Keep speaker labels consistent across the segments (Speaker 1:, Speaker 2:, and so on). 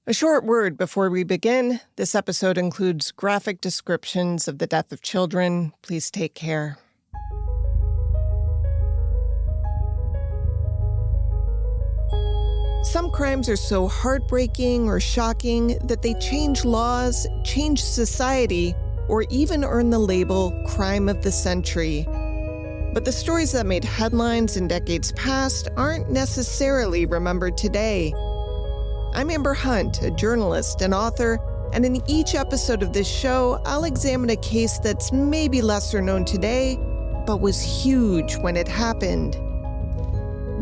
Speaker 1: A short word before we begin. This episode includes graphic descriptions of the death of children. Please take care. Some crimes are so heartbreaking or shocking that they change laws, change society, or even earn the label crime of the century. But the stories that made headlines in decades past aren't necessarily remembered today. I'm Amber Hunt, a journalist and author, and in each episode of this show, I'll examine a case that's maybe lesser known today, but was huge when it happened.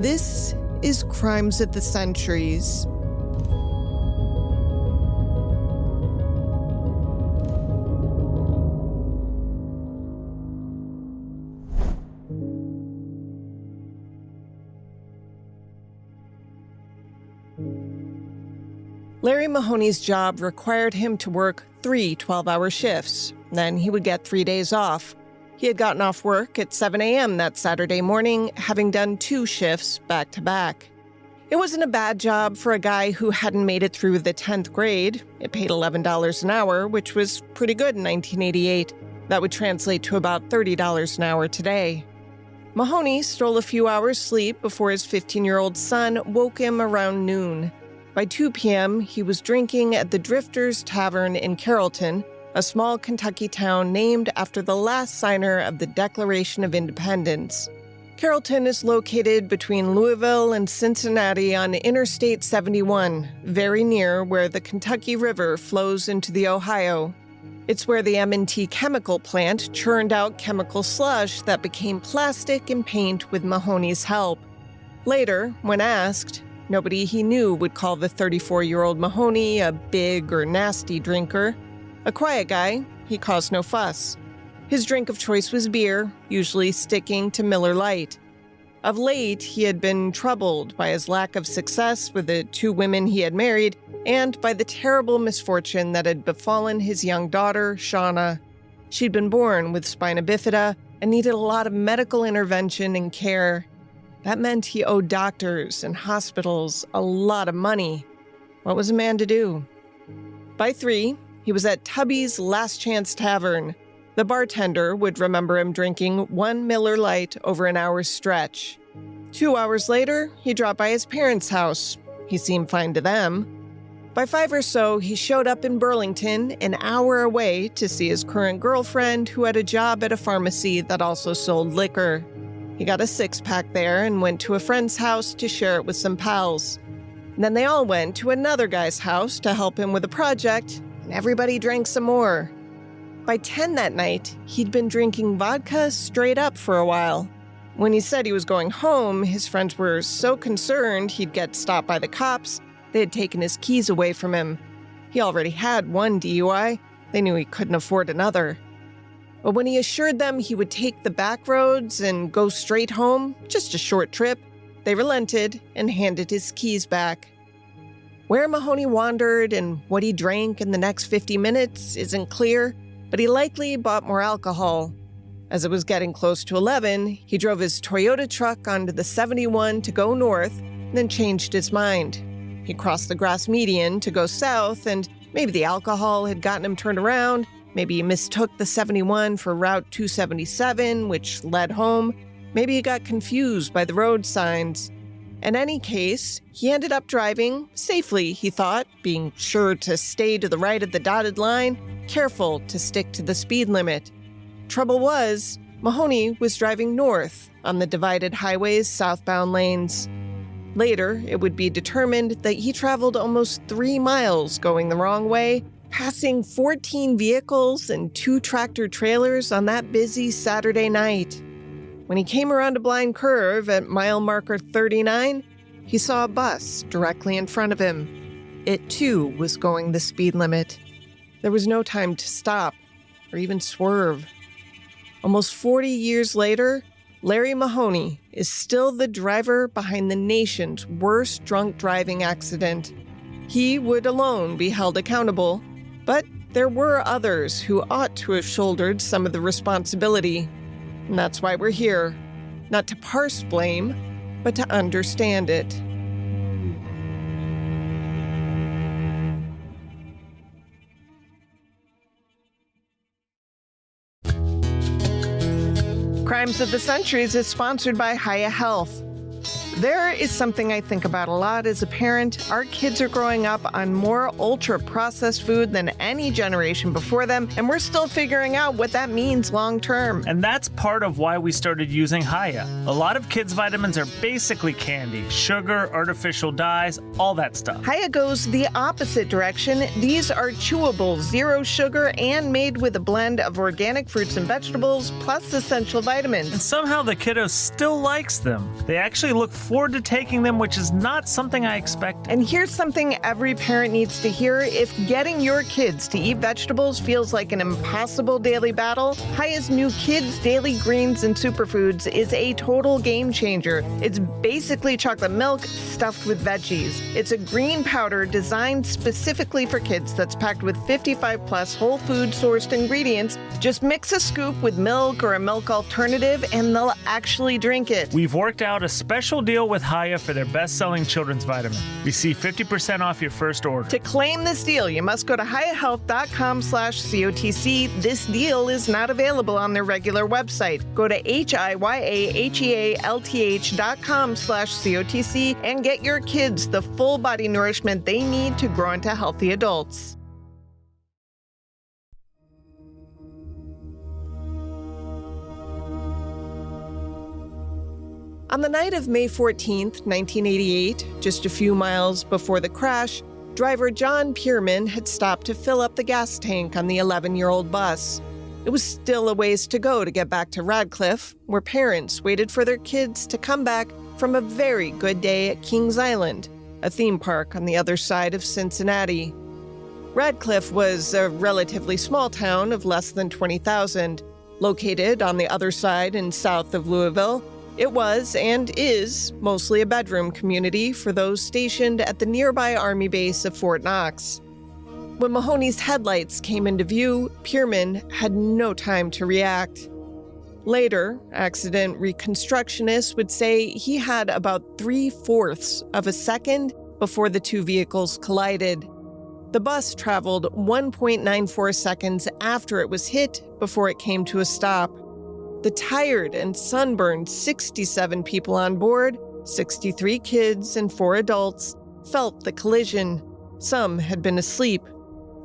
Speaker 1: This is Crimes of the Centuries. Larry Mahoney's job required him to work 3 12-hour shifts. Then he would get 3 days off. He had gotten off work at 7 a.m. that Saturday morning, having done 2 shifts back to back. It wasn't a bad job for a guy who hadn't made it through the 10th grade. It paid $11 an hour, which was pretty good in 1988. That would translate to about $30 an hour today. Mahoney stole a few hours sleep before his 15-year-old son woke him around noon. By 2 p.m., he was drinking at the Drifters Tavern in Carrollton, a small Kentucky town named after the last signer of the Declaration of Independence. Carrollton is located between Louisville and Cincinnati on Interstate 71, very near where the Kentucky River flows into the Ohio. It's where the M&T chemical plant churned out chemical slush that became plastic and paint with Mahoney's help. Later, when asked, nobody he knew would call the 34-year-old Mahoney a big or nasty drinker. A quiet guy, he caused no fuss. His drink of choice was beer, usually sticking to Miller Lite. Of late, he had been troubled by his lack of success with the 2 women he had married and by the terrible misfortune that had befallen his young daughter, Shauna. She'd been born with spina bifida and needed a lot of medical intervention and care. That meant he owed doctors and hospitals a lot of money. What was a man to do? By 3, he was at Tubby's Last Chance Tavern. The bartender would remember him drinking 1 Miller Lite over an hour's stretch. 2 hours later, he dropped by his parents' house. He seemed fine to them. By 5 or so, he showed up in Burlington, an hour away, to see his current girlfriend who had a job at a pharmacy that also sold liquor. He got a 6-pack there and went to a friend's house to share it with some pals. And then they all went to another guy's house to help him with a project, and everybody drank some more. By 10 that night, he'd been drinking vodka straight up for a while. When he said he was going home, his friends were so concerned he'd get stopped by the cops, they had taken his keys away from him. He already had 1 DUI. They knew he couldn't afford another. But when he assured them he would take the back roads and go straight home, just a short trip, they relented and handed his keys back. Where Mahoney wandered and what he drank in the next 50 minutes isn't clear, but he likely bought more alcohol. As it was getting close to 11, he drove his Toyota truck onto the 71 to go north, then changed his mind. He crossed the grass median to go south, and maybe the alcohol had gotten him turned around. Maybe he mistook the 71 for Route 277, which led home. Maybe he got confused by the road signs. In any case, he ended up driving safely, he thought, being sure to stay to the right of the dotted line, careful to stick to the speed limit. Trouble was, Mahoney was driving north on the divided highway's southbound lanes. Later, it would be determined that he traveled almost 3 miles going the wrong way, passing 14 vehicles and 2 tractor trailers on that busy Saturday night. When he came around a blind curve at mile marker 39, he saw a bus directly in front of him. It, too, was going the speed limit. There was no time to stop or even swerve. Almost 40 years later, Larry Mahoney is still the driver behind the nation's worst drunk driving accident. He would alone be held accountable, but there were others who ought to have shouldered some of the responsibility. And that's why we're here, not to parse blame, but to understand it. Crimes of the Centuries is sponsored by Hiya Health. There is something I think about a lot as a parent. Our kids are growing up on more ultra-processed food than any generation before them, and we're still figuring out what that means long-term.
Speaker 2: And that's part of why we started using Hiya. A lot of kids' vitamins are basically candy, sugar, artificial dyes, all that stuff.
Speaker 1: Hiya goes the opposite direction. These are chewable, zero sugar, and made with a blend of organic fruits and vegetables, plus essential vitamins.
Speaker 2: And somehow the kiddo still likes them. They actually look forward to taking them, which is not something I expected.
Speaker 1: And here's something every parent needs to hear. If getting your kids to eat vegetables feels like an impossible daily battle, Hiya's new Kids Daily Greens and Superfoods is a total game changer. It's basically chocolate milk stuffed with veggies. It's a green powder designed specifically for kids that's packed with 55 plus whole food sourced ingredients. Just mix a scoop with milk or a milk alternative and they'll actually drink it.
Speaker 2: We've worked out a special deal with Hiya for their best-selling children's vitamin. Receive 50% off your first order.
Speaker 1: To claim this deal, you must go to hiyahealth.com/COTC. This deal is not available on their regular website. Go to hiyahealth.com/COTC and get your kids the full body nourishment they need to grow into healthy adults. On the night of May 14th, 1988, just a few miles before the crash, driver John Pierman had stopped to fill up the gas tank on the 11-year-old bus. It was still a ways to go to get back to Radcliffe, where parents waited for their kids to come back from a very good day at Kings Island, a theme park on the other side of Cincinnati. Radcliffe was a relatively small town of less than 20,000, located on the other side and south of Louisville. It was and is mostly a bedroom community for those stationed at the nearby Army base of Fort Knox. When Mahoney's headlights came into view, Pierman had no time to react. Later, accident reconstructionists would say he had about 3/4 of a second before the two vehicles collided. The bus traveled 1.94 seconds after it was hit before it came to a stop. The tired and sunburned 67 people on board, 63 kids and 4 adults, felt the collision. Some had been asleep.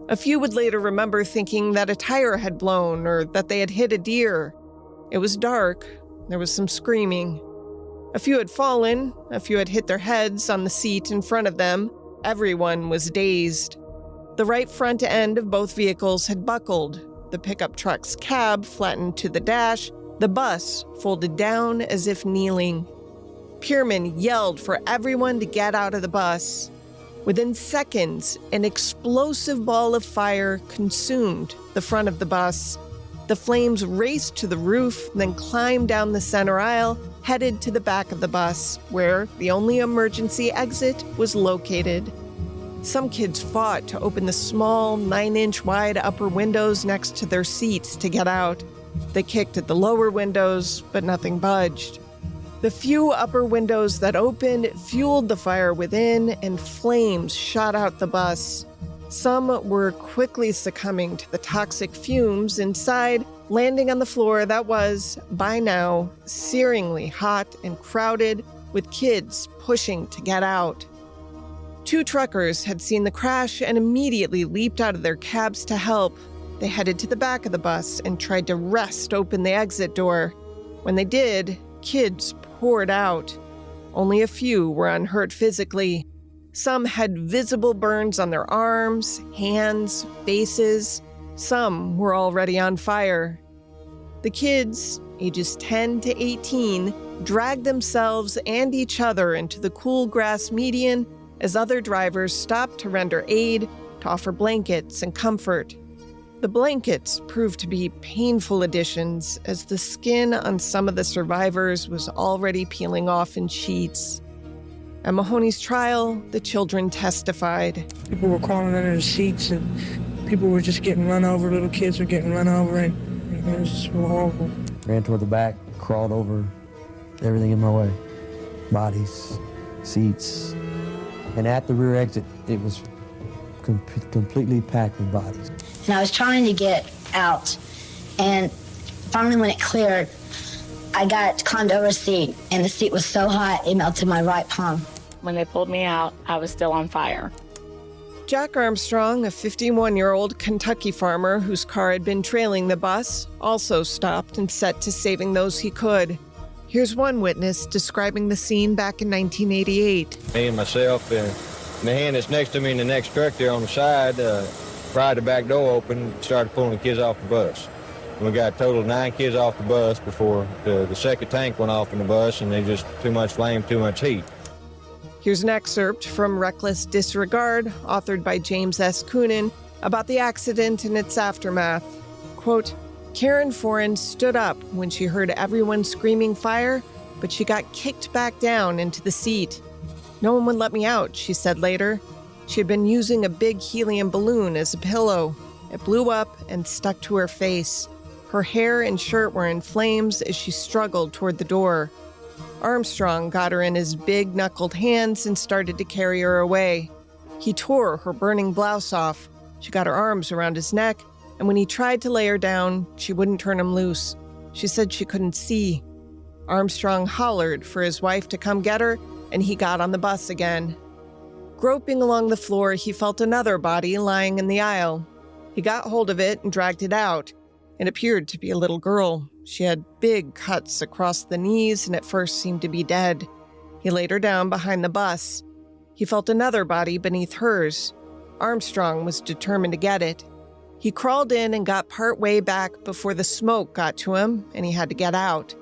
Speaker 1: A few would later remember thinking that a tire had blown or that they had hit a deer. It was dark. There was some screaming. A few had fallen. A few had hit their heads on the seat in front of them. Everyone was dazed. The right front end of both vehicles had buckled. The pickup truck's cab flattened to the dash. The bus folded down as if kneeling. Pierman yelled for everyone to get out of the bus. Within seconds, an explosive ball of fire consumed the front of the bus. The flames raced to the roof, then climbed down the center aisle, headed to the back of the bus, where the only emergency exit was located. Some kids fought to open the small 9-inch wide upper windows next to their seats to get out. They kicked at the lower windows, but nothing budged. The few upper windows that opened fueled the fire within, and flames shot out the bus. Some were quickly succumbing to the toxic fumes inside, landing on the floor that was, by now, searingly hot and crowded, with kids pushing to get out. 2 truckers had seen the crash and immediately leaped out of their cabs to help. They headed to the back of the bus and tried to wrest open the exit door. When they did, kids poured out. Only a few were unhurt physically. Some had visible burns on their arms, hands, faces. Some were already on fire. The kids, ages 10 to 18, dragged themselves and each other into the cool grass median as other drivers stopped to render aid, to offer blankets and comfort. The blankets proved to be painful additions, as the skin on some of the survivors was already peeling off in sheets. At Mahoney's trial, the children testified.
Speaker 3: People were crawling under the seats, and people were just getting run over. Little kids were getting run over, and it was just horrible.
Speaker 4: Ran toward the back, crawled over everything in my way. Bodies, seats. And at the rear exit, it was completely packed with bodies.
Speaker 5: And I was trying to get out, and finally when it cleared, I got climbed over a seat, and the seat was so hot, it melted my right palm.
Speaker 6: When they pulled me out, I was still on fire.
Speaker 1: Jack Armstrong, a 51-year-old Kentucky farmer whose car had been trailing the bus, also stopped and set to saving those he could. Here's one witness describing the scene back in 1988.
Speaker 7: Me and myself and the hand that's next to me in the next truck there on the side pried the back door open, started pulling the kids off the bus. We got a total of 9 kids off the bus before the second tank went off in the bus, and they just too much flame, too much heat.
Speaker 1: Here's an excerpt from Reckless Disregard, authored by James S. Coonan, about the accident and its aftermath. Quote, Karen Foran stood up when she heard everyone screaming fire, but she got kicked back down into the seat. No one would let me out, she said later. She had been using a big helium balloon as a pillow. It blew up and stuck to her face. Her hair and shirt were in flames as she struggled toward the door. Armstrong got her in his big knuckled hands and started to carry her away. He tore her burning blouse off. She got her arms around his neck, and when he tried to lay her down, she wouldn't turn him loose. She said she couldn't see. Armstrong hollered for his wife to come get her, and he got on the bus again. Groping along the floor, he felt another body lying in the aisle. He got hold of it and dragged it out. It appeared to be a little girl. She had big cuts across the knees and at first seemed to be dead. He laid her down behind the bus. He felt another body beneath hers. Armstrong was determined to get it. He crawled in and got part way back before the smoke got to him and he had to get out.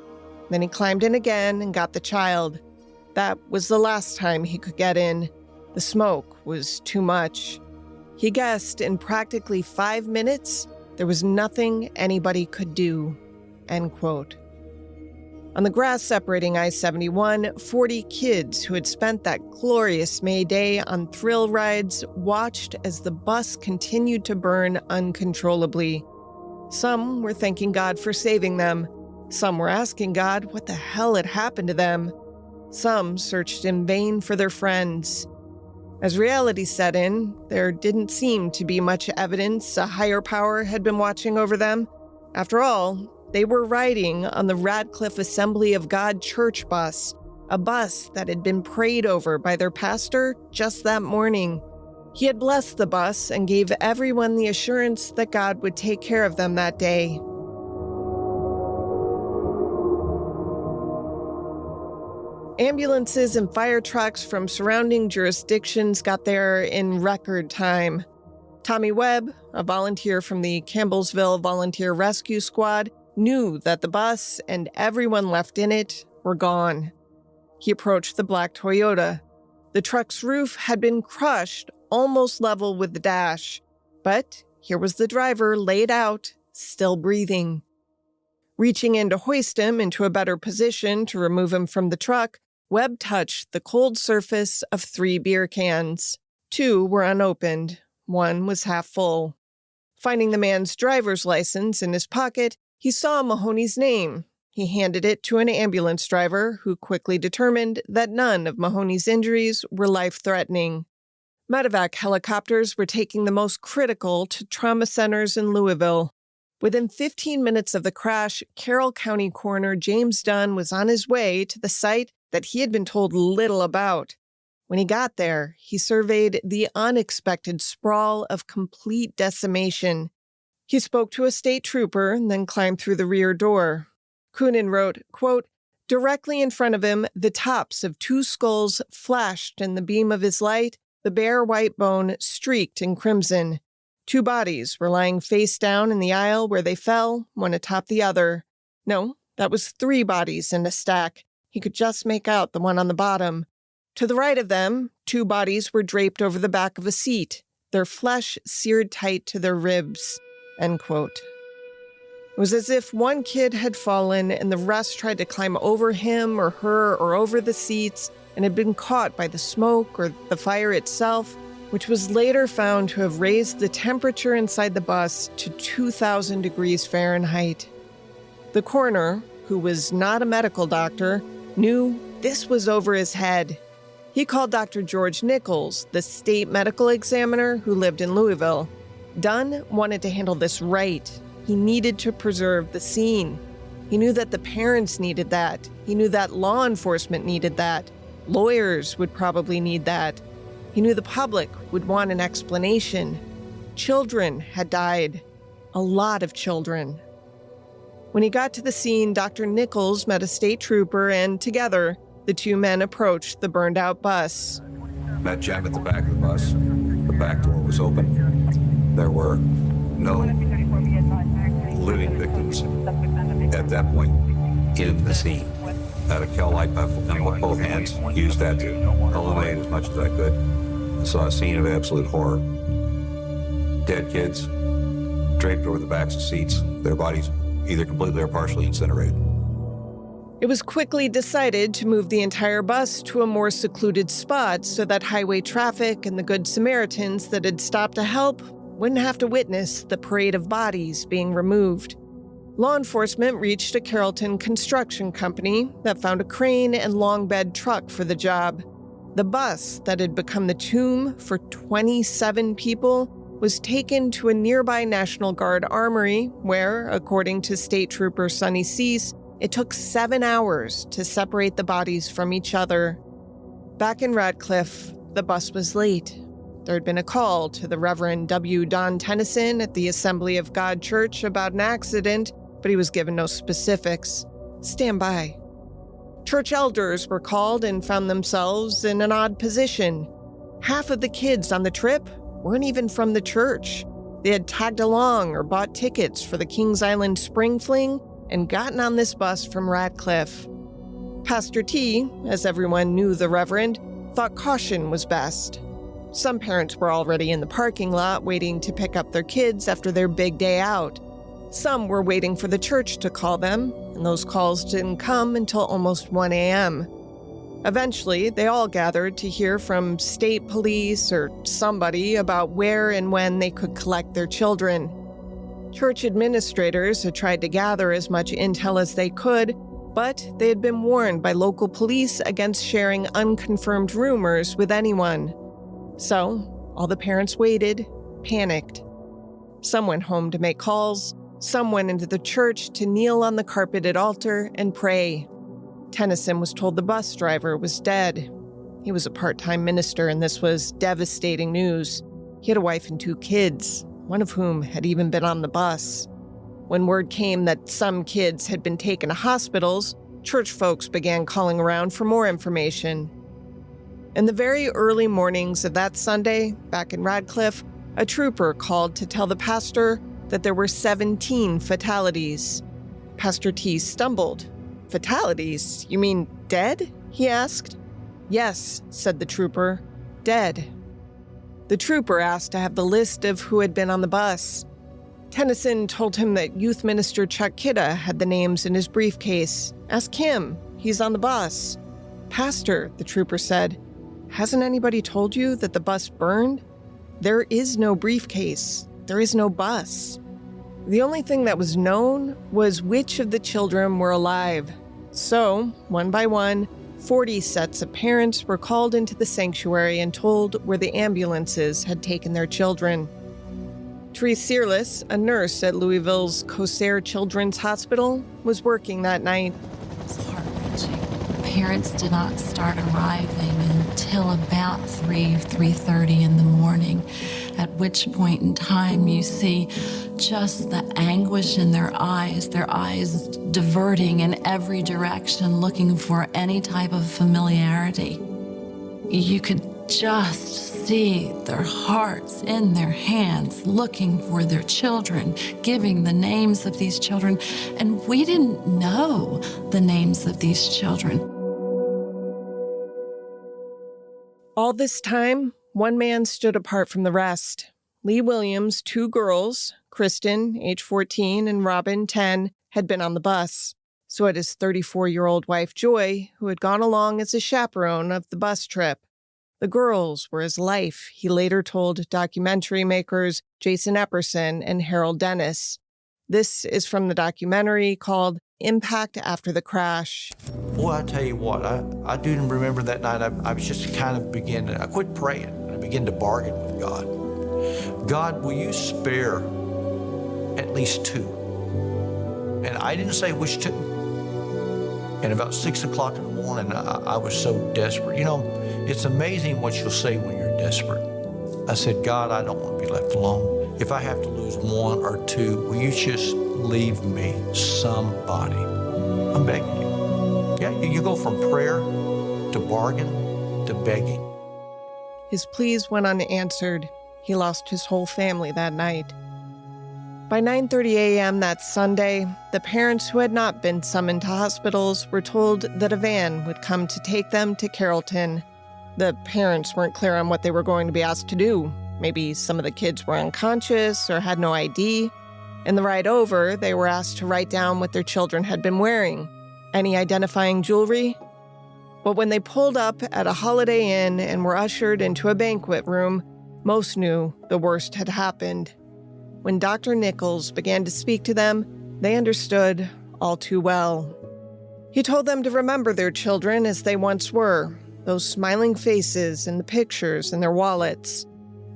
Speaker 1: Then he climbed in again and got the child. That was the last time he could get in. The smoke was too much. He guessed in practically 5 minutes, there was nothing anybody could do, end quote. On the grass separating I-71, 40 kids who had spent that glorious May Day on thrill rides watched as the bus continued to burn uncontrollably. Some were thanking God for saving them. Some were asking God what the hell had happened to them. Some searched in vain for their friends. As reality set in, there didn't seem to be much evidence a higher power had been watching over them. After all, they were riding on the Radcliffe Assembly of God church bus, a bus that had been prayed over by their pastor just that morning. He had blessed the bus and gave everyone the assurance that God would take care of them that day. Ambulances and fire trucks from surrounding jurisdictions got there in record time. Tommy Webb, a volunteer from the Campbellsville Volunteer Rescue Squad, knew that the bus and everyone left in it were gone. He approached the black Toyota. The truck's roof had been crushed almost level with the dash, but here was the driver laid out, still breathing. Reaching in to hoist him into a better position to remove him from the truck, Webb touched the cold surface of 3 beer cans. 2 were unopened. 1 was half full. Finding the man's driver's license in his pocket, he saw Mahoney's name. He handed it to an ambulance driver who quickly determined that none of Mahoney's injuries were life-threatening. Medevac helicopters were taking the most critical to trauma centers in Louisville. Within 15 minutes of the crash, Carroll County Coroner James Dunn was on his way to the site that he had been told little about. When he got there, he surveyed the unexpected sprawl of complete decimation. He spoke to a state trooper and then climbed through the rear door. Coonan wrote, quote, directly in front of him, the tops of 2 skulls flashed in the beam of his light, the bare white bone streaked in crimson. 2 bodies were lying face down in the aisle where they fell, one atop the other. No, that was 3 bodies in a stack. He could just make out the one on the bottom. To the right of them, 2 bodies were draped over the back of a seat, their flesh seared tight to their ribs, end quote. It was as if one kid had fallen and the rest tried to climb over him or her or over the seats and had been caught by the smoke or the fire itself, which was later found to have raised the temperature inside the bus to 2,000 degrees Fahrenheit. The coroner, who was not a medical doctor, knew this was over his head. He called Dr. George Nichols, the state medical examiner who lived in Louisville. Dunn wanted to handle this right. He needed to preserve the scene. He knew that the parents needed that. He knew that law enforcement needed that. Lawyers would probably need that. He knew the public would want an explanation. Children had died. A lot of children. When he got to the scene, Dr. Nichols met a state trooper, and together, the two men approached the burned-out bus.
Speaker 8: Met Jim at the back of the bus. The back door was open. There were no living victims at that point in the scene. I had a Kel light and with both hands, used that to illuminate as much as I could. I saw a scene of absolute horror. Dead kids draped over the backs of seats, their bodies either completely or partially incinerated.
Speaker 1: It was quickly decided to move the entire bus to a more secluded spot so that highway traffic and the Good Samaritans that had stopped to help wouldn't have to witness the parade of bodies being removed. Law enforcement reached a Carrollton construction company that found a crane and long bed truck for the job. The bus that had become the tomb for 27 people was taken to a nearby National Guard armory where, according to State Trooper Sonny Cease, it took 7 hours to separate the bodies from each other. Back in Radcliffe, the bus was late. There had been a call to the Reverend W. Don Tennyson at the Assembly of God Church about an accident, but he was given no specifics. Stand by. Church elders were called and found themselves in an odd position. Half of the kids on the trip weren't even from the church. They had tagged along or bought tickets for the Kings Island Spring Fling and gotten on this bus from Radcliffe. Pastor T, as everyone knew the Reverend, thought caution was best. Some parents were already in the parking lot waiting to pick up their kids after their big day out. Some were waiting for the church to call them, and those calls didn't come until almost 1 a.m. Eventually, they all gathered to hear from state police or somebody about where and when they could collect their children. Church administrators had tried to gather as much intel as they could, but they had been warned by local police against sharing unconfirmed rumors with anyone. So, all the parents waited, panicked. Some went home to make calls. Some went into the church to kneel on the carpeted altar and pray. Tennyson was told the bus driver was dead. He was a part-time minister, and this was devastating news. He had a wife and 2 kids, one of whom had even been on the bus. When word came that some kids had been taken to hospitals, church folks began calling around for more information. In the very early mornings of that Sunday, back in Radcliffe, a trooper called to tell the pastor that there were 17 fatalities. Pastor T stumbled. Fatalities? You mean dead? He asked. Yes, said the trooper. Dead. The trooper asked to have the list of who had been on the bus. Tennyson told him that youth minister Chuck Kidda had the names in his briefcase. Ask him. He's on the bus. Pastor, the trooper said, hasn't anybody told you that the bus burned? There is no briefcase. There is no bus. The only thing that was known was which of the children were alive. So, one by one, 40 sets of parents were called into the sanctuary and told where the ambulances had taken their children. Therese Searless, a nurse at Louisville's Corsair Children's Hospital, was working that night.
Speaker 9: It's heart-wrenching. Parents did not start arriving until about 3:30 in the morning, at which point in time you see just the anguish in their eyes diverting in every direction, looking for any type of familiarity. You could just see their hearts in their hands, looking for their children, giving the names of these children, and we didn't know the names of these children.
Speaker 1: All this time, one man stood apart from the rest. Lee Williams' 2 girls, Kristen, age 14, and Robin, 10, had been on the bus. So had his 34-year-old wife, Joy, who had gone along as a chaperone of the bus trip. The girls were his life, he later told documentary makers Jason Epperson and Harold Dennis. This is from the documentary called Impact After the Crash.
Speaker 10: Boy, I tell you what, I do remember that night, I was just kind of I quit praying, and I began to bargain with God. God, will you spare at least 2? And I didn't say which two. And about 6 o'clock in the morning, I was so desperate. You know, it's amazing what you'll say when you're desperate. I said, God, I don't want to be left alone. If I have to lose one or two, will you just leave me somebody? I'm begging you. Yeah, you go from prayer to bargain to begging.
Speaker 1: His pleas went unanswered. He lost his whole family that night. By 9:30 a.m. that Sunday, the parents who had not been summoned to hospitals were told that a van would come to take them to Carrollton. The parents weren't clear on what they were going to be asked to do. Maybe some of the kids were unconscious or had no ID. In the ride over, they were asked to write down what their children had been wearing. Any identifying jewelry? But when they pulled up at a Holiday Inn and were ushered into a banquet room, most knew the worst had happened. When Dr. Nichols began to speak to them, they understood all too well. He told them to remember their children as they once were, those smiling faces and the pictures in their wallets,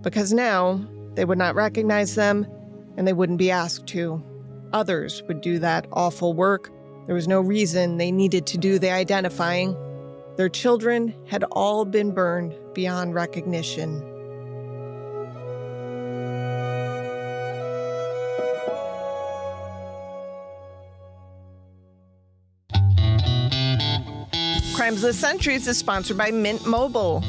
Speaker 1: because now they would not recognize them and they wouldn't be asked to. Others would do that awful work. There was no reason they needed to do the identifying. Their children had all been burned beyond recognition. Crimes of the Centuries is sponsored by Mint Mobile.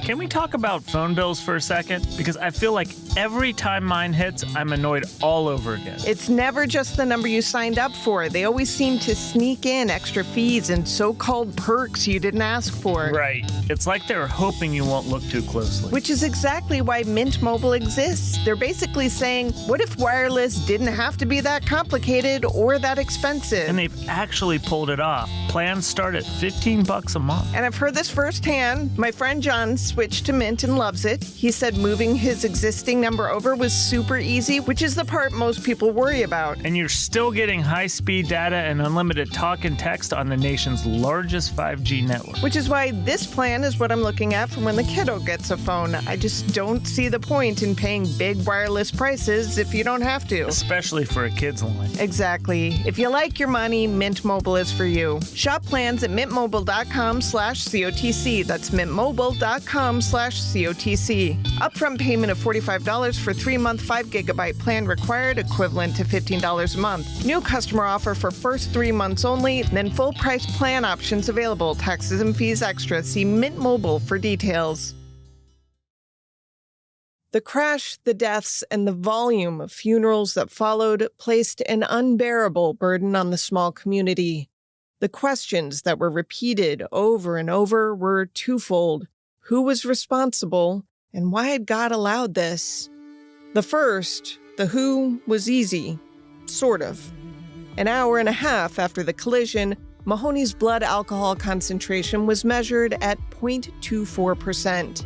Speaker 2: Can we talk about phone bills for a second? Because I feel like every time mine hits, I'm annoyed all over again.
Speaker 1: It's never just the number you signed up for. They always seem to sneak in extra fees and so-called perks you didn't ask for.
Speaker 2: Right. It's like they're hoping you won't look too closely.
Speaker 1: Which is exactly why Mint Mobile exists. They're basically saying, what if wireless didn't have to be that complicated or that expensive?
Speaker 2: And they've actually pulled it off. Plans start at $15 a month.
Speaker 1: And I've heard this firsthand. My friend John switched to Mint and loves it. He said moving his existing number over was super easy, which is the part most people worry about.
Speaker 2: And you're still getting high-speed data and unlimited talk and text on the nation's largest 5G network.
Speaker 1: Which is why this plan is what I'm looking at for when the kiddo gets a phone. I just don't see the point in paying big wireless prices if you don't have to.
Speaker 2: Especially for a kid's line.
Speaker 1: Exactly. If you like your money, Mint Mobile is for you. Shop plans at mintmobile.com/COTC. That's mintmobile.com/COTC. Upfront payment of $45 for 3-month 5GB plan required, equivalent to $15 a month. New customer offer for first 3 months only, then full price plan options available. Taxes and fees extra. See Mint Mobile for details. The crash, the deaths, and the volume of funerals that followed placed an unbearable burden on the small community. The questions that were repeated over and over were twofold. Who was responsible, and why had God allowed this? The first, the who, was easy. Sort of. An hour and a half after the collision, Mahoney's blood alcohol concentration was measured at 0.24%.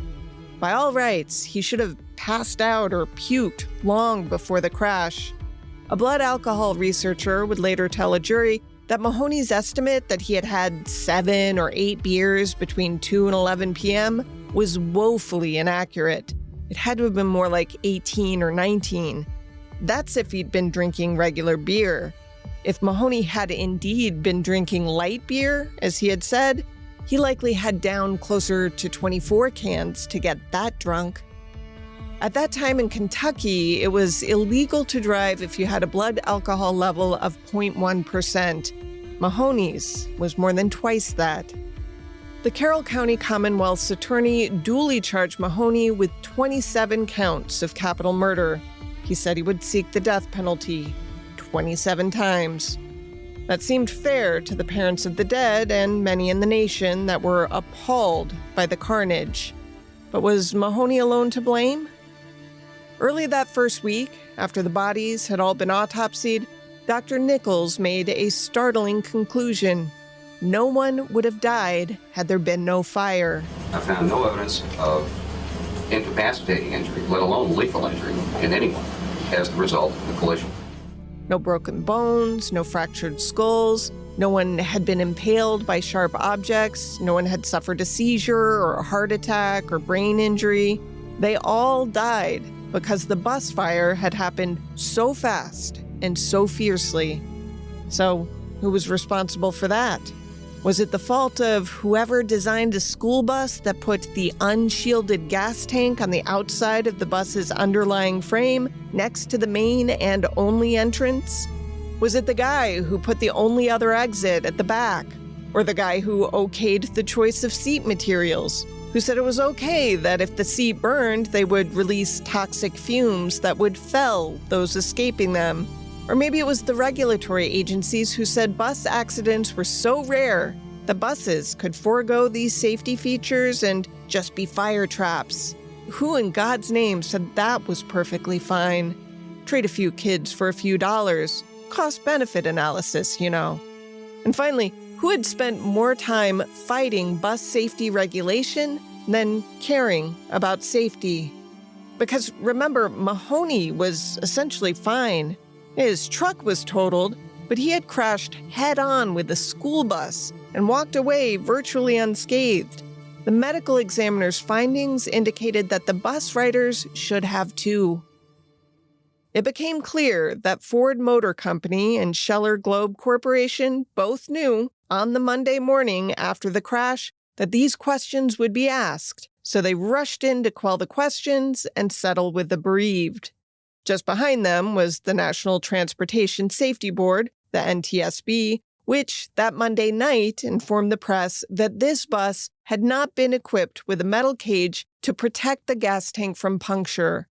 Speaker 1: By all rights, he should have passed out or puked long before the crash. A blood alcohol researcher would later tell a jury that Mahoney's estimate that he had had 7 or 8 beers between 2 and 11 p.m. was woefully inaccurate. It had to have been more like 18 or 19. That's if he'd been drinking regular beer. If Mahoney had indeed been drinking light beer, as he had said, he likely had downed closer to 24 cans to get that drunk. At that time in Kentucky, it was illegal to drive if you had a blood alcohol level of 0.1%. Mahoney's was more than twice that. The Carroll County Commonwealth's attorney duly charged Mahoney with 27 counts of capital murder. He said he would seek the death penalty 27 times. That seemed fair to the parents of the dead and many in the nation that were appalled by the carnage. But was Mahoney alone to blame? Early that first week, after the bodies had all been autopsied, Dr. Nichols made a startling conclusion. No one would have died had there been no fire.
Speaker 11: I found no evidence of incapacitating injury, let alone lethal injury, in anyone as the result of the collision.
Speaker 1: No broken bones, no fractured skulls. No one had been impaled by sharp objects. No one had suffered a seizure or a heart attack or brain injury. They all died because the bus fire had happened so fast and so fiercely. So, who was responsible for that? Was it the fault of whoever designed a school bus that put the unshielded gas tank on the outside of the bus's underlying frame next to the main and only entrance? Was it the guy who put the only other exit at the back? Or the guy who okayed the choice of seat materials, who said it was okay that if the seat burned, they would release toxic fumes that would fell those escaping them? Or maybe it was the regulatory agencies who said bus accidents were so rare that buses could forego these safety features and just be fire traps. Who in God's name said that was perfectly fine? Trade a few kids for a few dollars. Cost-benefit analysis, you know. And finally, who had spent more time fighting bus safety regulation than caring about safety? Because remember, Mahoney was essentially fine. His truck was totaled, but he had crashed head-on with a school bus and walked away virtually unscathed. The medical examiner's findings indicated that the bus riders should have too. It became clear that Ford Motor Company and Scheller Globe Corporation both knew on the Monday morning after the crash that these questions would be asked, so they rushed in to quell the questions and settle with the bereaved. Just behind them was the National Transportation Safety Board, the NTSB, which that Monday night informed the press that this bus had not been equipped with a metal cage to protect the gas tank from puncture.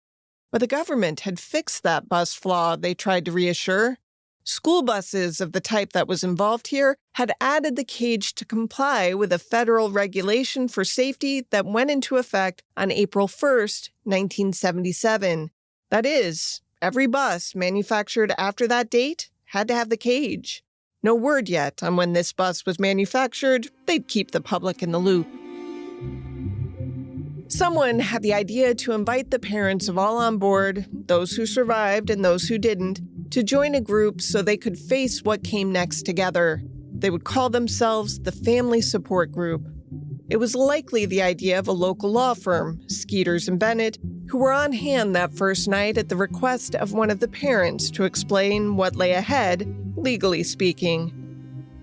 Speaker 1: But the government had fixed that bus flaw, they tried to reassure. School buses of the type that was involved here had added the cage to comply with a federal regulation for safety that went into effect on April 1st, 1977. That is, every bus manufactured after that date had to have the cage. No word yet on when this bus was manufactured. They'd keep the public in the loop. Someone had the idea to invite the parents of all on board, those who survived and those who didn't, to join a group so they could face what came next together. They would call themselves the Family Support Group. It was likely the idea of a local law firm, Skeeters and Bennett, who were on hand that first night at the request of one of the parents to explain what lay ahead, legally speaking.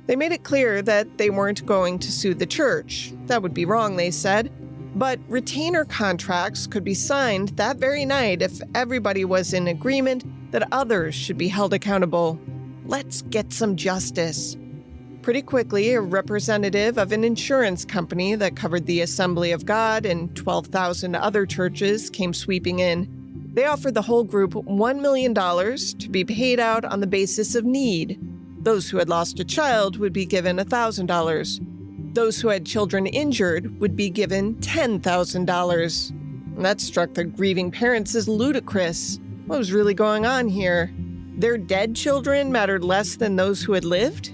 Speaker 1: They made it clear that they weren't going to sue the church. That would be wrong, they said. But retainer contracts could be signed that very night if everybody was in agreement that others should be held accountable. Let's get some justice. Pretty quickly, a representative of an insurance company that covered the Assembly of God and 12,000 other churches came sweeping in. They offered the whole group $1 million to be paid out on the basis of need. Those who had lost a child would be given $1,000. Those who had children injured would be given $10,000. That struck the grieving parents as ludicrous. What was really going on here? Their dead children mattered less than those who had lived?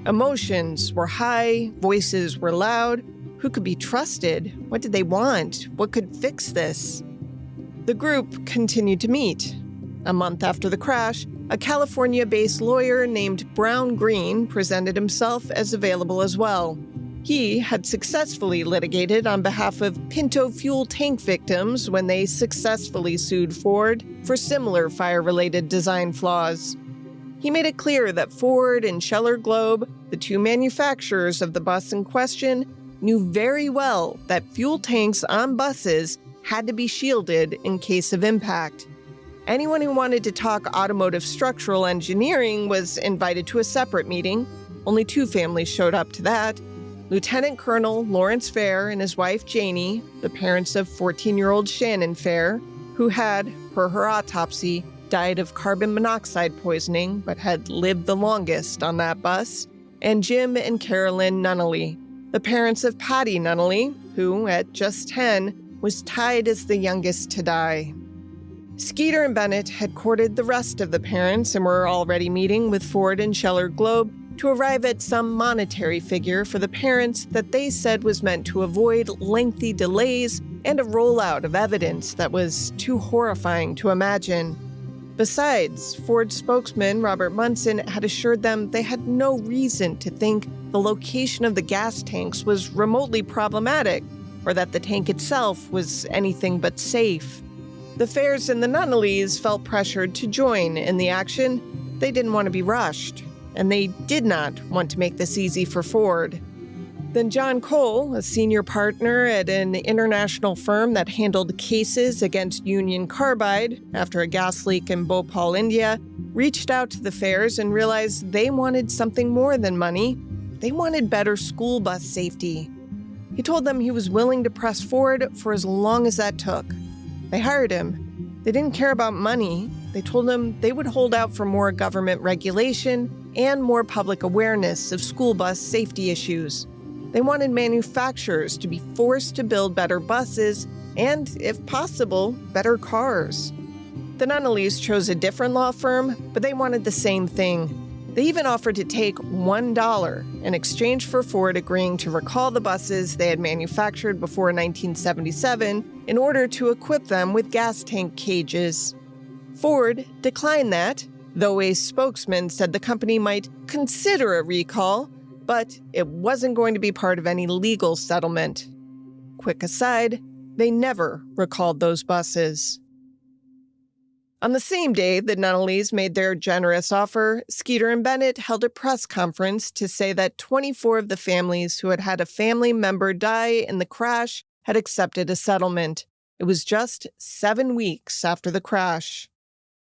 Speaker 1: Emotions were high, voices were loud. Who could be trusted? What did they want? What could fix this? The group continued to meet. A month after the crash, a California-based lawyer named Brown Green presented himself as available as well. He had successfully litigated on behalf of Pinto fuel tank victims when they successfully sued Ford for similar fire-related design flaws. He made it clear that Ford and Scheller Globe, the two manufacturers of the bus in question, knew very well that fuel tanks on buses had to be shielded in case of impact. Anyone who wanted to talk automotive structural engineering was invited to a separate meeting. Only two families showed up to that. Lieutenant Colonel Lawrence Fair and his wife Janie, the parents of 14-year-old Shannon Fair, who had, per her autopsy, died of carbon monoxide poisoning but had lived the longest on that bus, and Jim and Carolyn Nunnally, the parents of Patty Nunnally, who, at just 10, was tied as the youngest to die. Skeeter and Bennett had courted the rest of the parents and were already meeting with Ford and Scheller Globe to arrive at some monetary figure for the parents that they said was meant to avoid lengthy delays and a rollout of evidence that was too horrifying to imagine. Besides, Ford spokesman Robert Munson had assured them they had no reason to think the location of the gas tanks was remotely problematic or that the tank itself was anything but safe. The Fairs and the Nunnallys felt pressured to join in the action. They didn't want to be rushed. and they did not want to make this easy for Ford. Then John Cole, a senior partner at an international firm that handled cases against Union Carbide after a gas leak in Bhopal, India, reached out to the fairs and realized they wanted something more than money. They wanted better school bus safety. He told them he was willing to press Ford for as long as that took. They hired him. They didn't care about money. They told him they would hold out for more government regulation and more public awareness of school bus safety issues. They wanted manufacturers to be forced to build better buses and, if possible, better cars. The Nunnallys chose a different law firm, but they wanted the same thing. They even offered to take $1 in exchange for Ford agreeing to recall the buses they had manufactured before 1977 in order to equip them with gas tank cages. Ford declined that, though a spokesman said the company might consider a recall, but it wasn't going to be part of any legal settlement. Quick aside, they never recalled those buses. On the same day the Nunnallys made their generous offer, Skeeter and Bennett held a press conference to say that 24 of the families who had had a family member die in the crash had accepted a settlement. It was just 7 weeks after the crash.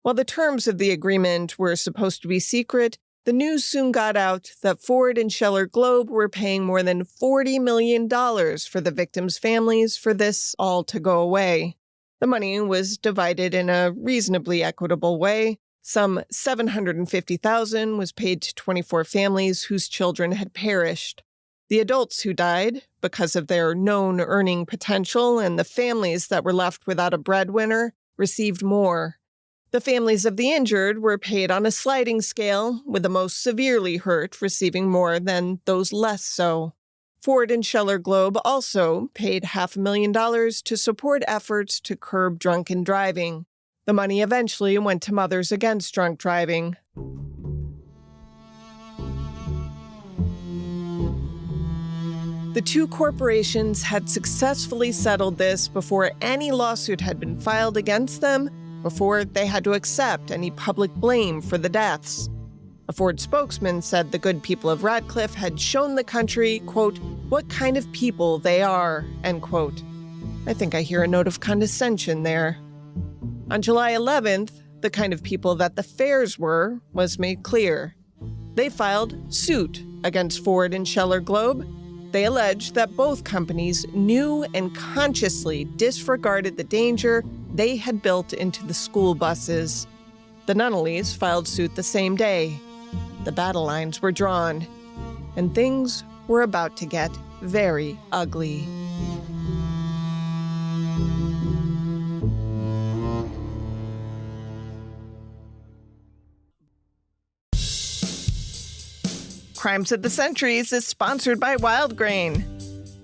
Speaker 1: While the terms of the agreement were supposed to be secret, the news soon got out that Ford and Scheller Globe were paying more than $40 million for the victims' families for this all to go away. The money was divided in a reasonably equitable way. Some $750,000 was paid to 24 families whose children had perished. The adults who died, because of their known earning potential, and the families that were left without a breadwinner, received more. The families of the injured were paid on a sliding scale, with the most severely hurt receiving more than those less so. Ford and Scheller Globe also paid $500,000 to support efforts to curb drunken driving. The money eventually went to Mothers Against Drunk Driving. The two corporations had successfully settled this before any lawsuit had been filed against them, before they had to accept any public blame for the deaths. A Ford spokesman said the good people of Radcliffe had shown the country, quote, what kind of people they are, end quote. I think I hear a note of condescension there. On July 11th, the kind of people that the fairs were was made clear. They filed suit against Ford and Scheller Globe. They alleged that both companies knew and consciously disregarded the danger they had built into the school buses. The Nunnallys filed suit the same day. The battle lines were drawn, and things were about to get very ugly. Crimes of the Centuries is sponsored by Wild Grain.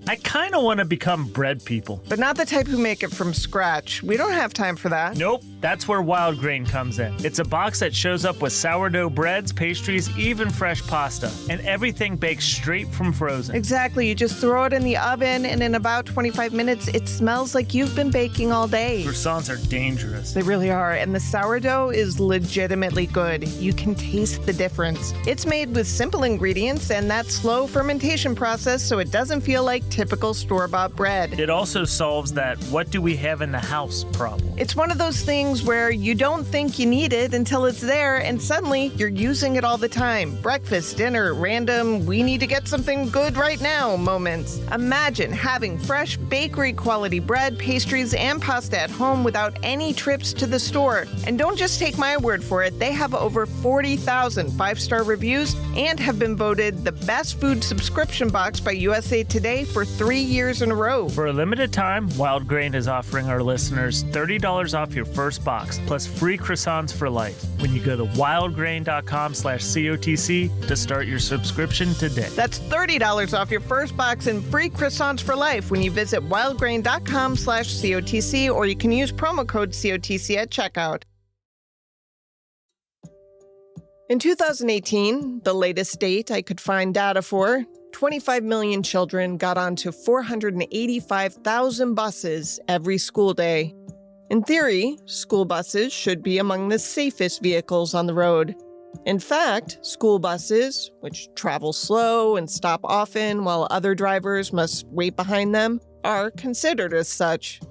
Speaker 2: I kind of want to become bread people.
Speaker 1: But not the type who make it from scratch. We don't have time for that.
Speaker 2: Nope, that's where Wild Grain comes in. It's a box that shows up with sourdough breads, pastries, even fresh pasta, and everything baked straight from frozen.
Speaker 1: Exactly, you just throw it in the oven, and in about 25 minutes, it smells like you've been baking all day.
Speaker 2: Croissants are dangerous.
Speaker 1: They really are, and the sourdough is legitimately good. You can taste the difference. It's made with simple ingredients and that slow fermentation process, so it doesn't feel like typical store-bought bread.
Speaker 2: It also solves that what do we have in the house problem.
Speaker 1: It's one of those things where you don't think you need it until it's there, and suddenly you're using it all the time. Breakfast, dinner, random, we need to get something good right now moments. Imagine having fresh bakery-quality bread, pastries, and pasta at home without any trips to the store. And don't just take my word for it. They have over 40,000 five-star reviews and have been voted the best food subscription box by USA Today for 3 years in a row.
Speaker 2: For a limited time, Wild Grain is offering our listeners $30 off your first box, plus free croissants for life when you go to wildgrain.com/COTC to start your subscription today.
Speaker 1: That's $30 off your first box and free croissants for life when you visit wildgrain.com/COTC, or you can use promo code COTC at checkout. In 2018, the latest date I could find data for, 25 million children got onto 485,000 buses every school day. In theory, school buses should be among the safest vehicles on the road. In fact, school buses, which travel slow and stop often while other drivers must wait behind them, are considered as such.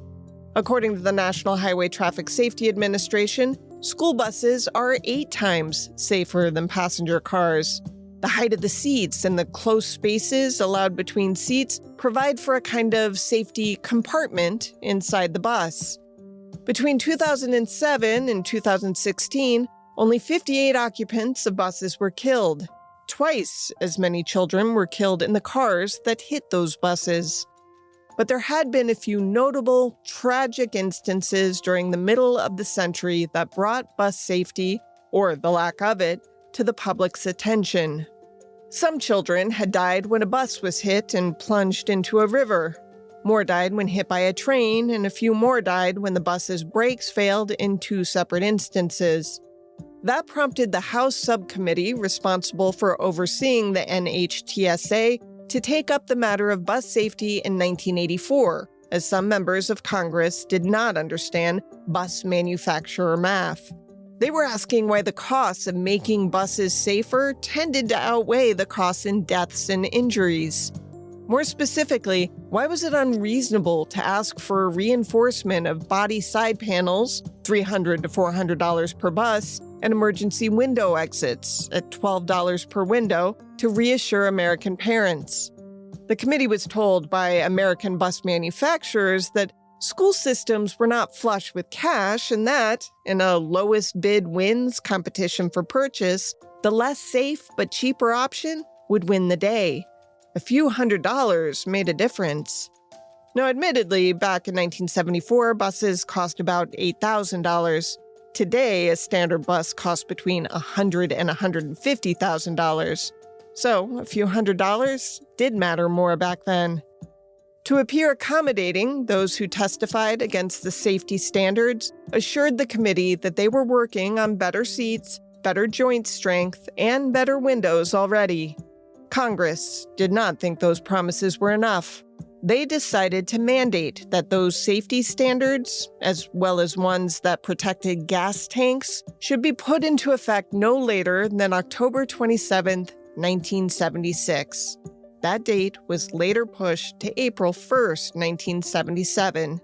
Speaker 1: According to the National Highway Traffic Safety Administration, school buses are 8 times safer than passenger cars. The height of the seats and the close spaces allowed between seats provide for a kind of safety compartment inside the bus. Between 2007 and 2016, only 58 occupants of buses were killed. Twice as many children were killed in the cars that hit those buses. But there had been a few notable, tragic instances during the middle of the century that brought bus safety, or the lack of it, to the public's attention. Some children had died when a bus was hit and plunged into a river. More died when hit by a train, and a few more died when the bus's brakes failed in 2 separate instances. That prompted the House subcommittee responsible for overseeing the NHTSA to take up the matter of bus safety in 1984, as some members of Congress did not understand bus manufacturer math. They were asking why the costs of making buses safer tended to outweigh the costs in deaths and injuries. More specifically, why was it unreasonable to ask for reinforcement of body side panels, $300 to $400 per bus, and emergency window exits at $12 per window to reassure American parents? The committee was told by American bus manufacturers that school systems were not flush with cash and that, in a lowest bid wins competition for purchase, the less safe but cheaper option would win the day. A few $100s made a difference. Now, admittedly, back in 1974, buses cost about $8,000. Today, a standard bus costs between $100,000 and $150,000. So, a few $100s did matter more back then. To appear accommodating, those who testified against the safety standards assured the committee that they were working on better seats, better joint strength, and better windows already. Congress did not think those promises were enough. They decided to mandate that those safety standards, as well as ones that protected gas tanks, should be put into effect no later than October 27, 1976. That date was later pushed to April 1, 1977.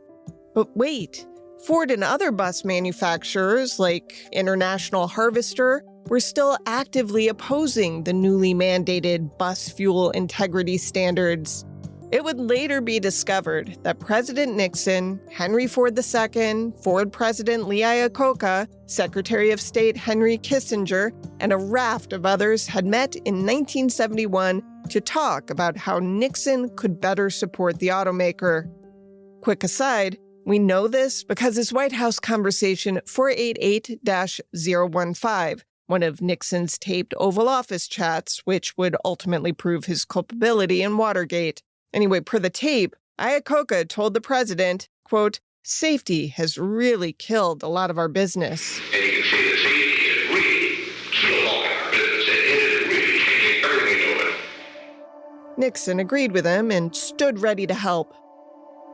Speaker 1: But wait, Ford and other bus manufacturers like International Harvester were still actively opposing the newly mandated bus fuel integrity standards. It would later be discovered that President Nixon, Henry Ford II, Ford President Lee Iacocca, Secretary of State Henry Kissinger, and a raft of others had met in 1971 to talk about how Nixon could better support the automaker. Quick aside, we know this because his White House conversation 488-015, one of Nixon's taped Oval Office chats, which would ultimately prove his culpability in Watergate. Anyway, per the tape, Iacocca told the president, quote, "Safety has really killed a lot of our business."
Speaker 12: And you can see the safety has really killed all our business. It is really changing everything to it.
Speaker 1: Nixon agreed with him and stood ready to help.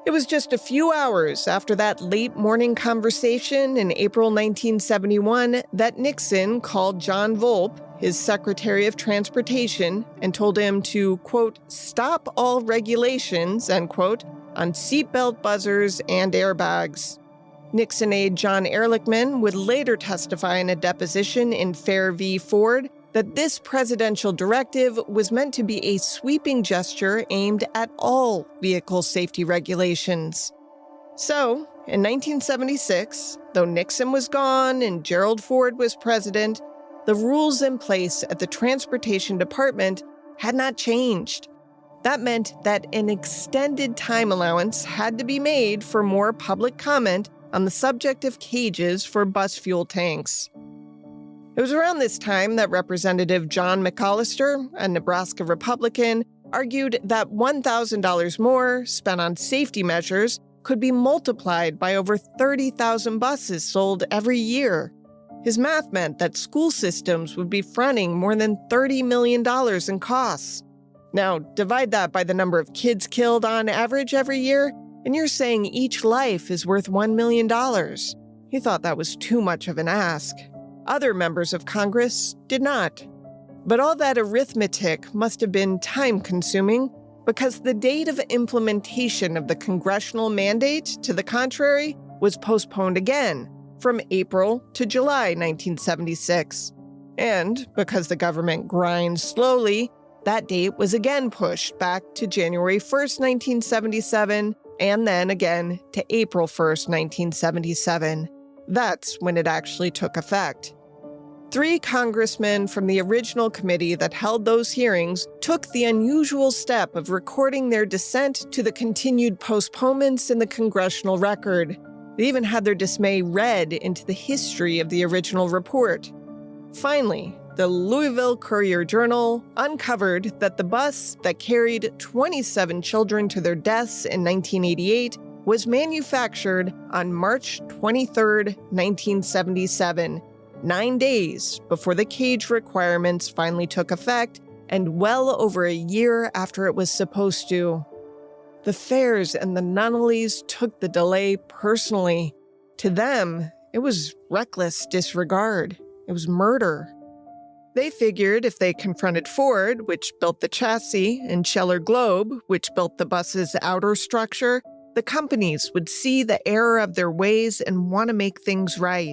Speaker 1: It was just a few hours after that late morning conversation in April 1971 that Nixon called John Volpe, his Secretary of Transportation, and told him to, quote, "stop all regulations," end quote, on seatbelt buzzers and airbags. Nixon aide John Ehrlichman would later testify in a deposition in Fair v. Ford that this presidential directive was meant to be a sweeping gesture aimed at all vehicle safety regulations. So, in 1976, though Nixon was gone and Gerald Ford was president, the rules in place at the Transportation Department had not changed. That meant that an extended time allowance had to be made for more public comment on the subject of cages for bus fuel tanks. It was around this time that Representative John McAllister, a Nebraska Republican, argued that $1,000 more spent on safety measures could be multiplied by over 30,000 buses sold every year. His math meant that school systems would be fronting more than $30 million in costs. Now, divide that by the number of kids killed on average every year, and you're saying each life is worth $1 million. He thought that was too much of an ask. Other members of Congress did not. But all that arithmetic must have been time-consuming because the date of implementation of the congressional mandate to the contrary was postponed again from April to July 1976. And because the government grinds slowly, that date was again pushed back to January 1st, 1977, and then again to April 1st, 1977. That's when it actually took effect. 3 congressmen from the original committee that held those hearings took the unusual step of recording their dissent to the continued postponements in the congressional record. They even had their dismay read into the history of the original report. Finally, the Louisville Courier-Journal uncovered that the bus that carried 27 children to their deaths in 1988 was manufactured on March 23, 1977, 9 days before the cage requirements finally took effect and well over a year after it was supposed to. The Fairs and the Nunnallys took the delay personally. To them, it was reckless disregard. It was murder. They figured if they confronted Ford, which built the chassis, and Scheller Globe, which built the bus's outer structure, the companies would see the error of their ways and want to make things right.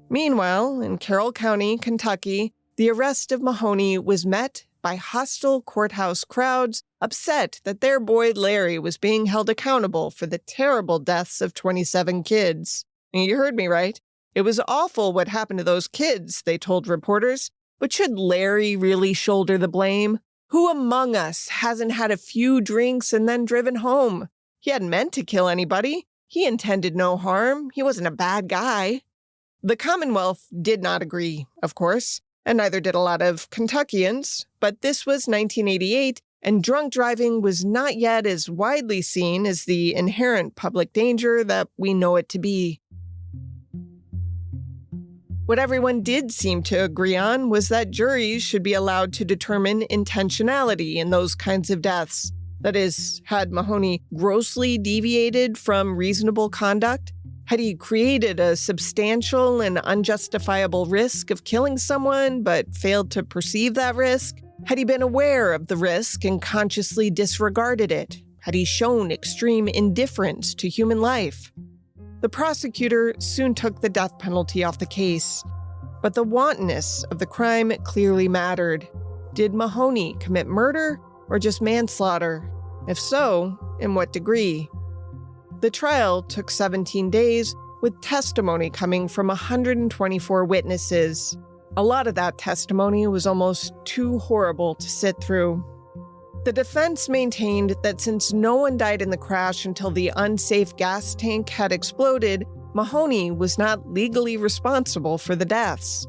Speaker 1: Meanwhile, in Carroll County, Kentucky, the arrest of Mahoney was met by hostile courthouse crowds upset that their boy Larry was being held accountable for the terrible deaths of 27 kids. And you heard me right. It was awful what happened to those kids, they told reporters. But should Larry really shoulder the blame? Who among us hasn't had a few drinks and then driven home? He hadn't meant to kill anybody. He intended no harm. He wasn't a bad guy. The Commonwealth did not agree, of course, and neither did a lot of Kentuckians. But this was 1988, and drunk driving was not yet as widely seen as the inherent public danger that we know it to be. What everyone did seem to agree on was that juries should be allowed to determine intentionality in those kinds of deaths. That is, had Mahoney grossly deviated from reasonable conduct? Had he created a substantial and unjustifiable risk of killing someone but failed to perceive that risk? Had he been aware of the risk and consciously disregarded it? Had he shown extreme indifference to human life? The prosecutor soon took the death penalty off the case. But the wantonness of the crime clearly mattered. Did Mahoney commit murder or just manslaughter? If so, in what degree? The trial took 17 days, with testimony coming from 124 witnesses. A lot of that testimony was almost too horrible to sit through. The defense maintained that since no one died in the crash until the unsafe gas tank had exploded, Mahoney was not legally responsible for the deaths.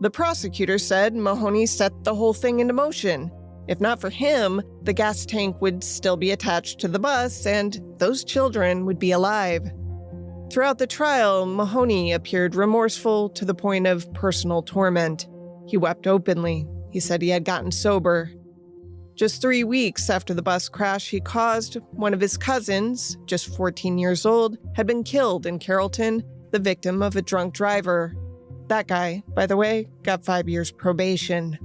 Speaker 1: The prosecutor said Mahoney set the whole thing into motion. If not for him, the gas tank would still be attached to the bus and those children would be alive. Throughout the trial, Mahoney appeared remorseful to the point of personal torment. He wept openly. He said he had gotten sober. Just 3 weeks after the bus crash he caused, one of his cousins, just 14 years old, had been killed in Carrollton, the victim of a drunk driver. That guy, by the way, got 5 years probation.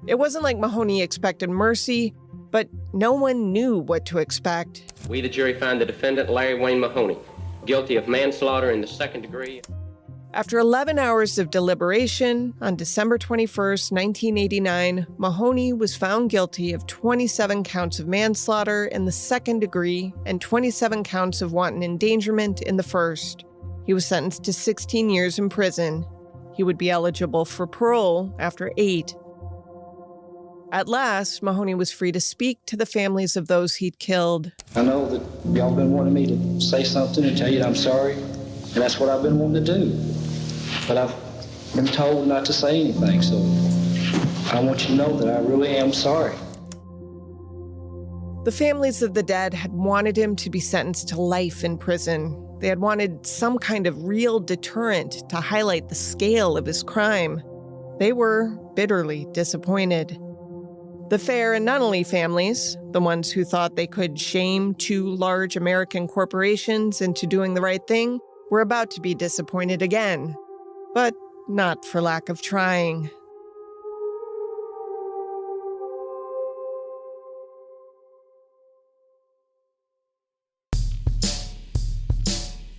Speaker 1: It wasn't like Mahoney expected mercy, but no one knew what to expect.
Speaker 13: We, the jury, find the defendant, Larry Wayne Mahoney, guilty of manslaughter in the second degree.
Speaker 1: After 11 hours of deliberation, on December 21st, 1989, Mahoney was found guilty of 27 counts of manslaughter in the second degree and 27 counts of wanton endangerment in the first. He was sentenced to 16 years in prison. He would be eligible for parole after 8. At last, Mahoney was free to speak to the families of those he'd killed.
Speaker 14: I know that y'all been wanting me to say something and tell you that I'm sorry, and that's what I've been wanting to do. But I've been told not to say anything, so I want you to know that I really am sorry.
Speaker 1: The families of the dead had wanted him to be sentenced to life in prison. They had wanted some kind of real deterrent to highlight the scale of his crime. They were bitterly disappointed. The Fair and Nunnally families, the ones who thought they could shame 2 large American corporations into doing the right thing, were about to be disappointed again, but not for lack of trying.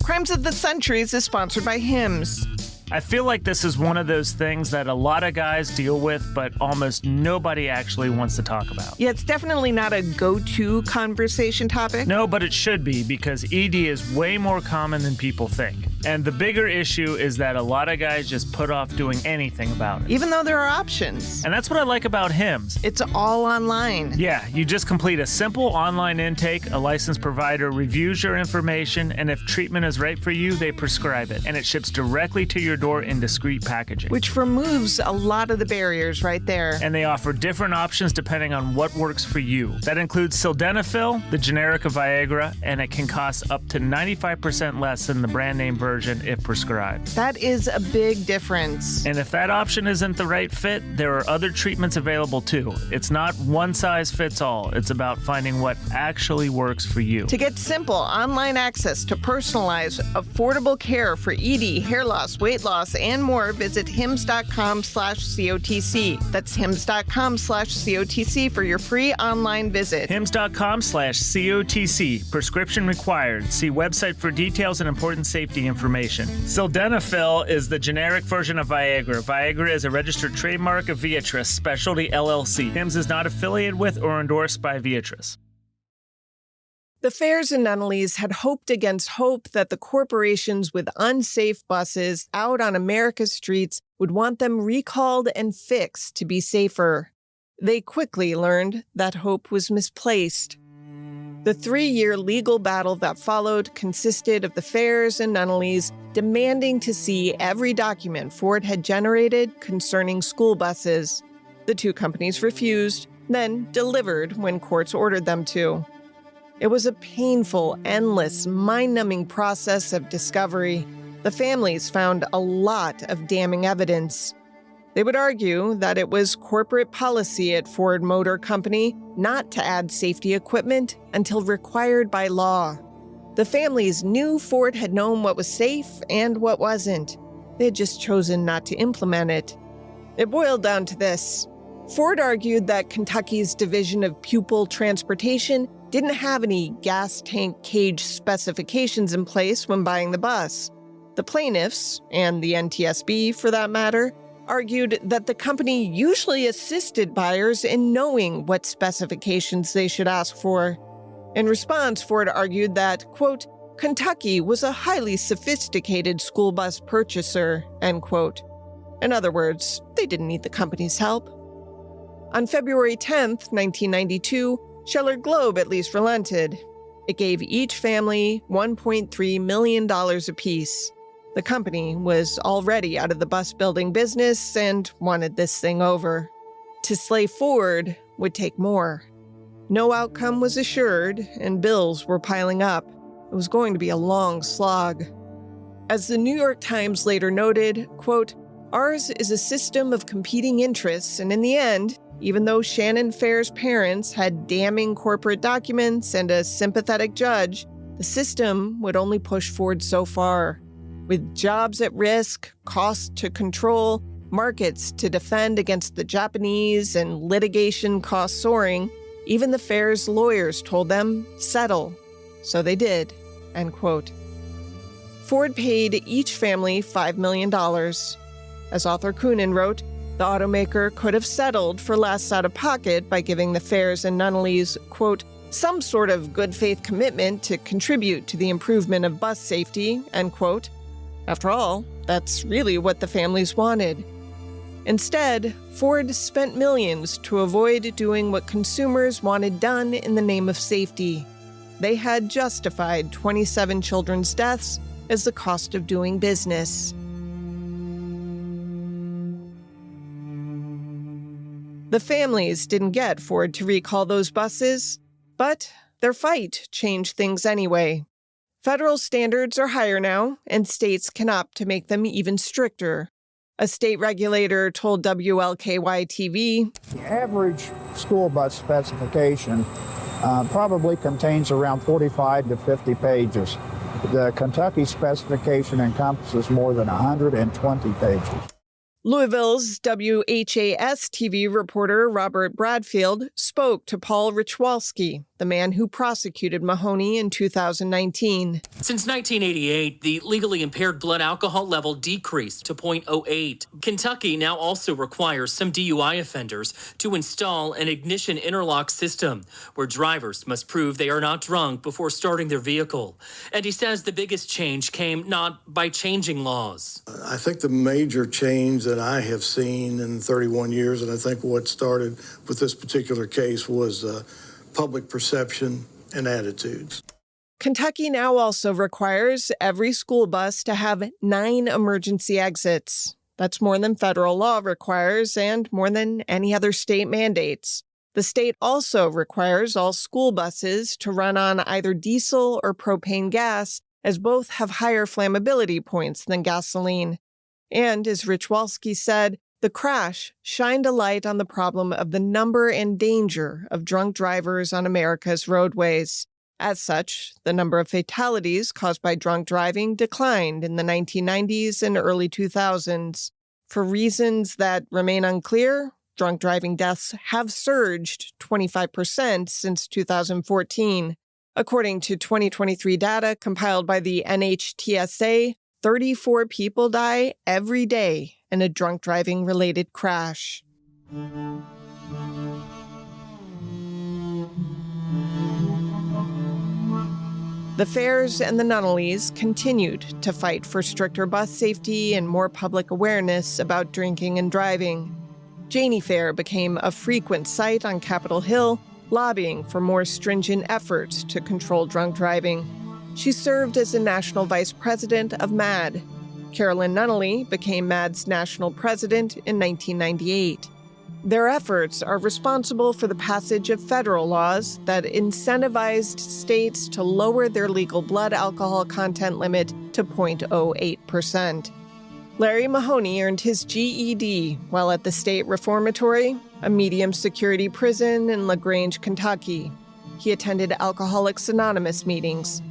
Speaker 1: Crimes of the Centuries is sponsored by Hims.
Speaker 2: I feel like this is one of those things that a lot of guys deal with, but almost nobody actually wants to talk about.
Speaker 1: Yeah, it's definitely not a go-to conversation topic.
Speaker 2: No, but it should be, because ED is way more common than people think. And the bigger issue is that a lot of guys just put off doing anything about it.
Speaker 1: Even though there are options.
Speaker 2: And that's what I like about Hims.
Speaker 1: It's all online.
Speaker 2: Yeah, you just complete a simple online intake, a licensed provider reviews your information, and if treatment is right for you, they prescribe it. And it ships directly to your door in discreet packaging.
Speaker 1: Which removes a lot of the barriers right there.
Speaker 2: And they offer different options depending on what works for you. That includes sildenafil, the generic of Viagra, and it can cost up to 95% less than the brand name version if prescribed.
Speaker 1: That is a big difference.
Speaker 2: And if that option isn't the right fit, there are other treatments available too. It's not one size fits all. It's about finding what actually works for you.
Speaker 1: To get simple online access to personalized, affordable care for ED, hair loss, weight loss, and more, visit hims.com/COTC. That's hims.com/COTC for your free online visit.
Speaker 2: hims.com/COTC. Prescription required. See website for details and important safety information. Sildenafil is the generic version of Viagra. Viagra is a registered trademark of Viatris Specialty LLC. Hims is not affiliated with or endorsed by Viatris.
Speaker 1: The Fairs and Nunnallys had hoped against hope that the corporations with unsafe buses out on America's streets would want them recalled and fixed to be safer. They quickly learned that hope was misplaced. The 3-year legal battle that followed consisted of the Fairs and Nunnallys demanding to see every document Ford had generated concerning school buses. The two companies refused, then delivered when courts ordered them to. It was a painful, endless, mind-numbing process of discovery. The families found a lot of damning evidence. They would argue that it was corporate policy at Ford Motor Company not to add safety equipment until required by law. The families knew Ford had known what was safe and what wasn't. They had just chosen not to implement it. It boiled down to this. Ford argued that Kentucky's Division of Pupil Transportation didn't have any gas tank cage specifications in place when buying the bus. The plaintiffs, and the NTSB for that matter, argued that the company usually assisted buyers in knowing what specifications they should ask for. In response, Ford argued that, quote, Kentucky was a highly sophisticated school bus purchaser, end quote. In other words, they didn't need the company's help. On February 10th, 1992, Scheller Globe at least relented. It gave each family $1.3 million apiece. The company was already out of the bus building business and wanted this thing over. To slay Ford would take more. No outcome was assured, and bills were piling up. It was going to be a long slog. As the New York Times later noted, quote, ours is a system of competing interests, and in the end, even though Shannon Fair's parents had damning corporate documents and a sympathetic judge, the system would only push Ford so far. With jobs at risk, costs to control, markets to defend against the Japanese, and litigation costs soaring, even the Fair's lawyers told them, settle. So they did, end quote. Ford paid each family $5 million. As author Coonan wrote, the automaker could have settled for less out of pocket by giving the Fairs and Nunnallys, quote, some sort of good faith commitment to contribute to the improvement of bus safety, end quote. After all, that's really what the families wanted. Instead, Ford spent millions to avoid doing what consumers wanted done in the name of safety. They had justified 27 children's deaths as the cost of doing business. The families didn't get Ford to recall those buses, but their fight changed things anyway. Federal standards are higher now, and states can opt to make them even stricter. A state regulator told WLKY-TV,
Speaker 15: the average school bus specification probably contains around 45 to 50 pages. The Kentucky specification encompasses more than 120 pages.
Speaker 1: Louisville's WHAS TV reporter Robert Bradfield spoke to Paul Richwalski, the man who prosecuted Mahoney in 2019.
Speaker 16: Since 1988, the legally impaired blood alcohol level decreased to 0.08. Kentucky now also requires some DUI offenders to install an ignition interlock system where drivers must prove they are not drunk before starting their vehicle. And he says the biggest change came not by changing laws.
Speaker 17: I think the major change that I have seen in 31 years, and I think what started with this particular case, was public perception and attitudes.
Speaker 1: Kentucky now also requires every school bus to have 9 emergency exits. That's more than federal law requires and more than any other state mandates. The state also requires all school buses to run on either diesel or propane gas, as both have higher flammability points than gasoline. And as Richwalski said, the crash shined a light on the problem of the number and danger of drunk drivers on America's roadways. As such, the number of fatalities caused by drunk driving declined in the 1990s and early 2000s. For reasons that remain unclear, drunk driving deaths have surged 25% since 2014. According to 2023 data compiled by the NHTSA, 34 people die every day in a drunk driving-related crash. The Fairs and the Nunnallys continued to fight for stricter bus safety and more public awareness about drinking and driving. Janie Fair became a frequent sight on Capitol Hill, lobbying for more stringent efforts to control drunk driving. She served as a national vice president of MAD. Carolyn Nunnally became MAD's national president in 1998. Their efforts are responsible for the passage of federal laws that incentivized states to lower their legal blood alcohol content limit to 0.08%. Larry Mahoney earned his GED while at the State Reformatory, a medium-security prison in LaGrange, Kentucky. He attended Alcoholics Anonymous meetings.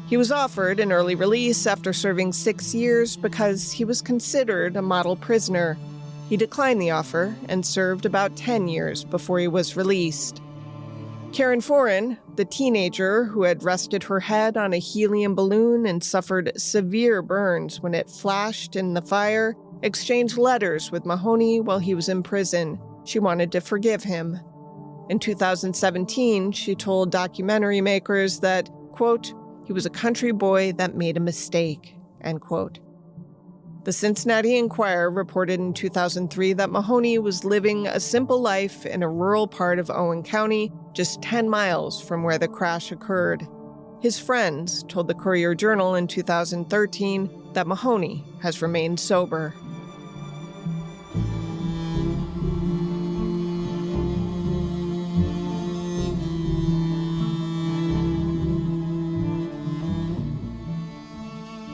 Speaker 1: He was offered an early release after serving 6 years because he was considered a model prisoner. He declined the offer and served about 10 years before he was released. Karen Foran, the teenager who had rested her head on a helium balloon and suffered severe burns when it flashed in the fire, exchanged letters with Mahoney while he was in prison. She wanted to forgive him. In 2017, she told documentary makers that, quote, "He was a country boy that made a mistake," end quote. The Cincinnati Enquirer reported in 2003 that Mahoney was living a simple life in a rural part of Owen County, just 10 miles from where the crash occurred. His friends told the Courier-Journal in 2013 that Mahoney has remained sober.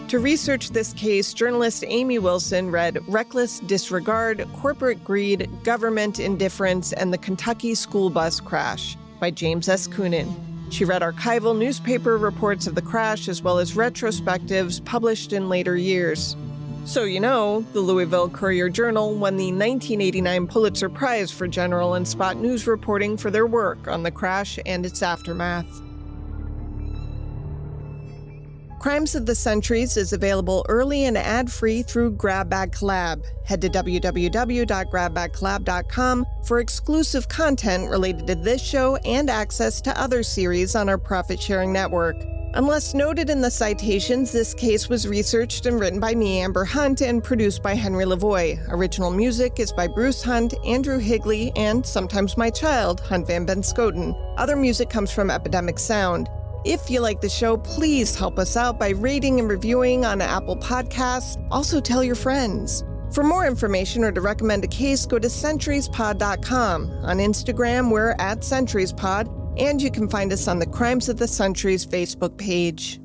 Speaker 1: To research this case, journalist Amy Wilson read Reckless Disregard, Corporate Greed, Government Indifference, and the Kentucky School Bus Crash by James S. Coonan. She read archival newspaper reports of the crash as well as retrospectives published in later years. So you know, the Louisville Courier-Journal won the 1989 Pulitzer Prize for general and spot news reporting for their work on the crash and its aftermath. Crimes of the Centuries is available early and ad-free through Grab Bag Collab. Head to www.grabbagcollab.com for exclusive content related to this show and access to other series on our profit-sharing network. Unless noted in the citations, this case was researched and written by me, Amber Hunt, and produced by Henry Lavoie. Original music is by Bruce Hunt, Andrew Higley, and sometimes my child, Hunt Van Benscoten. Other music comes from Epidemic Sound. If you like the show, please help us out by rating and reviewing on Apple Podcasts. Also tell your friends. For more information or to recommend a case, go to centuriespod.com. On Instagram, we're @centuriespod, and you can find us on the Crimes of the Centuries Facebook page.